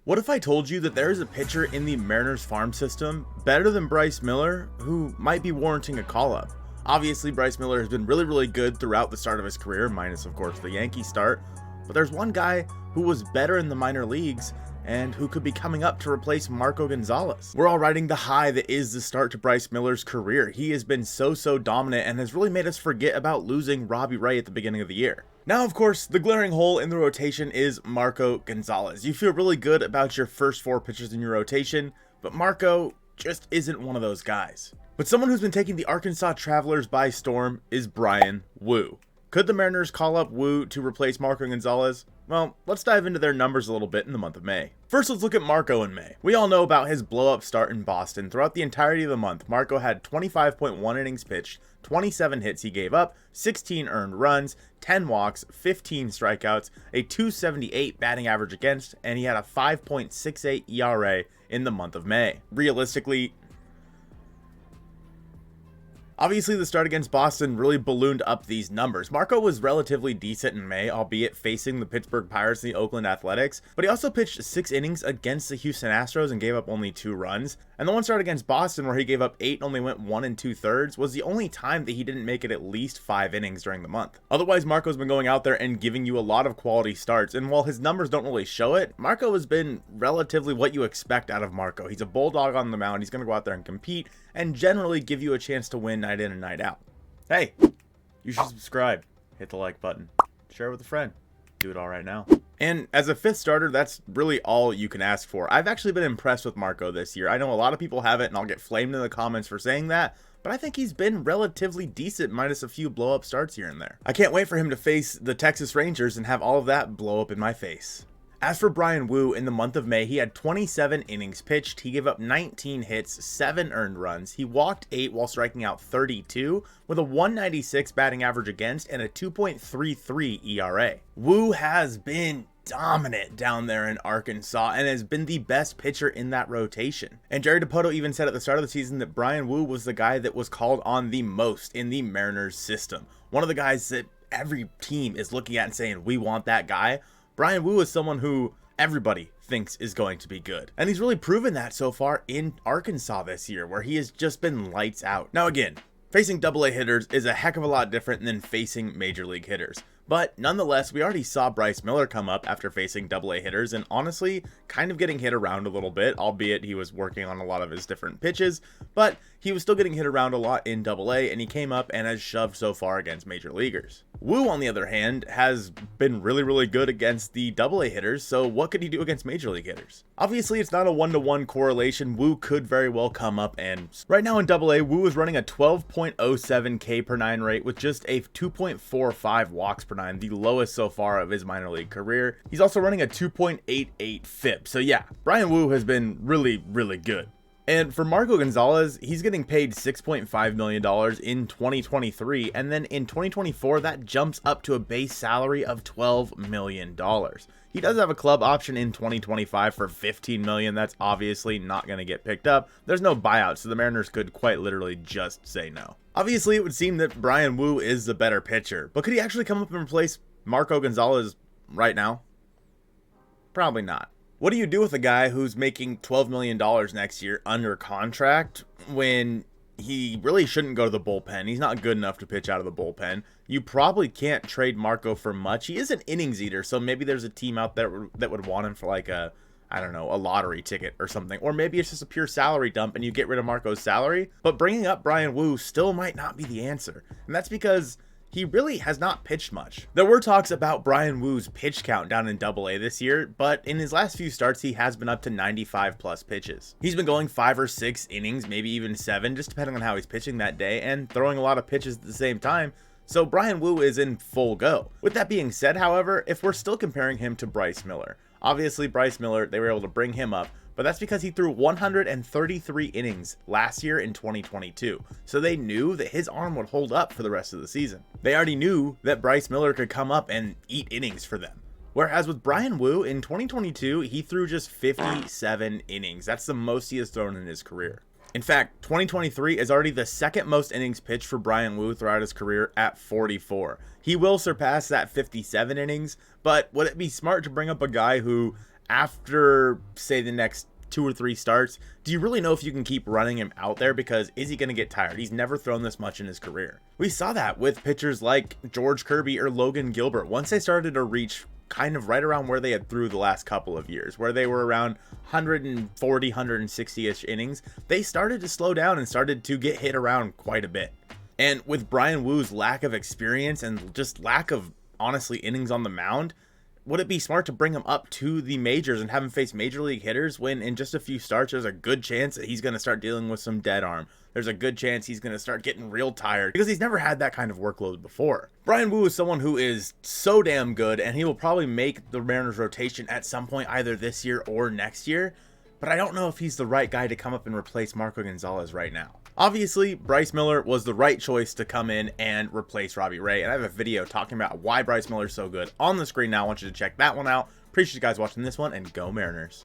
What if I told you that there is a pitcher in the Mariners farm system better than Bryce Miller who might be warranting a call-up? Obviously, Bryce Miller has been really good throughout the start of his career, minus of course the Yankee start, but there's one guy who was better in the minor leagues and who could be coming up to replace Marco Gonzales. We're all riding the high that is the start to Bryce Miller's career. He has been so dominant and has really made us forget about losing Robbie Ray at the beginning of the year. Now, of course, the glaring hole in the rotation is Marco Gonzales. You feel really good about your first 4 pitchers in your rotation, but Marco just isn't one of those guys. But someone who's been taking the Arkansas Travelers by storm is Bryan Woo. Could the Mariners call up Woo to replace Marco Gonzales? Well, let's dive into their numbers a little bit in the month of May. First, let's look at Marco in May. We all know about his blow-up start in Boston. Throughout the entirety of the month, Marco had 25.1 innings pitched, 27 hits he gave up, 16 earned runs, 10 walks, 15 strikeouts, a .278 batting average against, and he had a 5.68 ERA in the month of May. Realistically, obviously, the start against Boston really ballooned up these numbers. Marco was relatively decent in May, albeit facing the Pittsburgh Pirates and the Oakland Athletics, but he also pitched 6 innings against the Houston Astros and gave up only 2 runs. And the one start against Boston where he gave up 8 and only went 1 2/3 was the only time that he didn't make it at least 5 innings during the month. Otherwise, Marco's been going out there and giving you a lot of quality starts, and while his numbers don't really show it, Marco has been relatively what you expect out of Marco. He's a bulldog on the mound, he's going to go out there and compete, and generally give you a chance to win night in and night out. Hey, you should subscribe, hit the like button, share with a friend, do it all right now. And as a 5th starter, that's really all you can ask for. I've actually been impressed with Marco this year. I know a lot of people haven't, and I'll get flamed in the comments for saying that, but I think he's been relatively decent, minus a few blow-up starts here and there. I can't wait for him to face the Texas Rangers and have all of that blow up in my face. As for Bryan Woo, in the month of May, he had 27 innings pitched, he gave up 19 hits, 7 earned runs, he walked 8 while striking out 32, with a .196 batting average against and a 2.33 ERA. Woo has been dominant down there in Arkansas and has been the best pitcher in that rotation. And Jerry Dipoto even said at the start of the season that Bryan Woo was the guy that was called on the most in the Mariners system. One of the guys that every team is looking at and saying, we want that guy. Bryan Woo is someone who everybody thinks is going to be good. And he's really proven that so far in Arkansas this year, where he has just been lights out. Now again, facing AA hitters is a heck of a lot different than facing major league hitters. But nonetheless, we already saw Bryce Miller come up after facing AA hitters and honestly kind of getting hit around a little bit, albeit he was working on a lot of his different pitches, but he was still getting hit around a lot in AA, and he came up and has shoved so far against major leaguers. Woo, on the other hand, has been really good against the AA hitters, so what could he do against major league hitters? Obviously, it's not a 1-to-1 correlation. Woo could very well come up, and right now in AA, Woo is running a 12.07 K per 9 rate with just a 2.45 walks per 9, the lowest so far of his minor league career. He's also running a 2.88 FIP, so yeah, Bryan Woo has been really good. And for Marco Gonzales, he's getting paid $6.5 million in 2023, and then in 2024, that jumps up to a base salary of $12 million. He does have a club option in 2025 for $15 million. That's obviously not going to get picked up. There's no buyout, so the Mariners could quite literally just say no. Obviously, it would seem that Bryan Woo is the better pitcher, but could he actually come up and replace Marco Gonzales right now? Probably not. What do you do with a guy who's making $12 million next year under contract when he really shouldn't go to the bullpen? He's not good enough to pitch out of the bullpen. You probably can't trade Marco for much. He is an innings eater, so maybe there's a team out there that would want him for like a, I don't know, a lottery ticket or something. Or maybe it's just a pure salary dump and you get rid of Marco's salary. But bringing up Bryan Woo still might not be the answer. And that's because he really has not pitched much. There were talks about Bryan Woo's pitch count down in AA this year, but in his last few starts, he has been up to 95 plus pitches. He's been going 5 or 6 innings, maybe even 7, just depending on how he's pitching that day, and throwing a lot of pitches at the same time. So Bryan Woo is in full go. With that being said, however, if we're still comparing him to Bryce Miller, obviously Bryce Miller, they were able to bring him up, but that's because he threw 133 innings last year in 2022. So they knew that his arm would hold up for the rest of the season. They already knew that Bryce Miller could come up and eat innings for them. Whereas with Bryan Woo, in 2022, he threw just 57 innings. That's the most he has thrown in his career. In fact, 2023 is already the second most innings pitched for Bryan Woo throughout his career at 44. He will surpass that 57 innings, but would it be smart to bring up a guy who after, say, the next 2 or 3 starts, do you really know if you can keep running him out there? Because is he going to get tired? He's never thrown this much in his career. We saw that with pitchers like George Kirby or Logan Gilbert. Once they started to reach kind of right around where they had threw the last couple of years, where they were around 140, 160-ish innings, they started to slow down and started to get hit around quite a bit. And with Bryan Woo's lack of experience and just lack of, honestly, innings on the mound, would it be smart to bring him up to the majors and have him face major league hitters when in just a few starts there's a good chance that he's going to start dealing with some dead arm? There's a good chance he's going to start getting real tired because he's never had that kind of workload before. Bryan Woo is someone who is so damn good, and he will probably make the Mariners rotation at some point either this year or next year, but I don't know if he's the right guy to come up and replace Marco Gonzales right now. Obviously, Bryce Miller was the right choice to come in and replace Robbie Ray, and I have a video talking about why Bryce Miller is so good on the screen now. I want you to check that one out. Appreciate you guys watching this one, and go Mariners.